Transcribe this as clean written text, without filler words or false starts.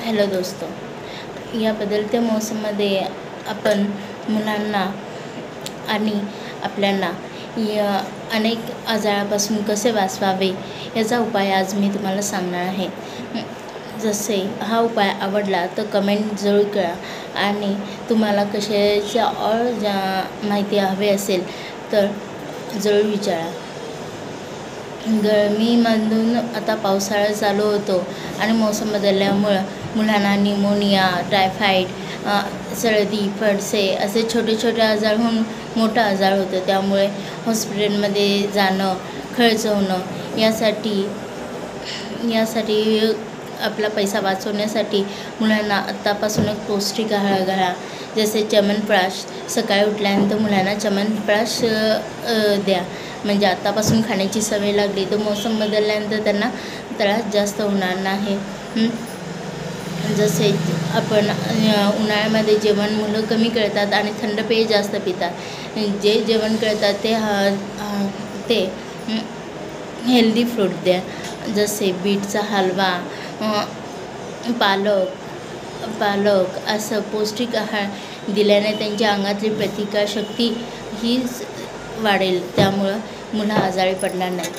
Hello दोस्तों, या बदलत्या मौसममध्ये आपण मुलांना आणि आपल्याला या अनेक आजारापासून कसे वाचवावे याचा उपाय आज मी तुम्हाला सांगणार आहे। जसे हा उपाय आवडला तर कमेंट जरूर करा आणि तुम्हाला कशाच्या माहिती हवी असेल तर जरूर विचारा। गरमीमधून आता पावसाळा चालू होतो आणि मौसम बदलल्यामुळं मुलांना निमोनिया, टायफॉईड, सर्दी, फडसे असे छोटे छोटे आजारहून मोठा आजार होतो। त्यामुळे हॉस्पिटलमध्ये जाणं, खर्च होणं यासाठी आपला पैसा वाचवण्यासाठी मुलांना आत्तापासूनच पौष्टिक आहार घाला। जसे च्यवनप्राश, सकाळी उठल्यानंतर मुलांना च्यवनप्राश द्या, म्हणजे आत्तापासून खाण्याची सवय लागली तर मौसम बदलल्यानंतर त्यांना त्रास जास्त होणार नाही। जसे आपण उन्हाळ्यामध्ये जेवण मुलं कमी करतात आणि थंड पेय जास्त पितात। जे जेवण करतात ते हेल्दी फ्रूट द्या, जसे बीटचा हलवा, पालक असं पौष्टिक आहार दिल्याने त्यांच्या अंगातली प्रतिकारशक्ती ही वाढेल, त्यामुळं मुलं आजारी पडणार नाही।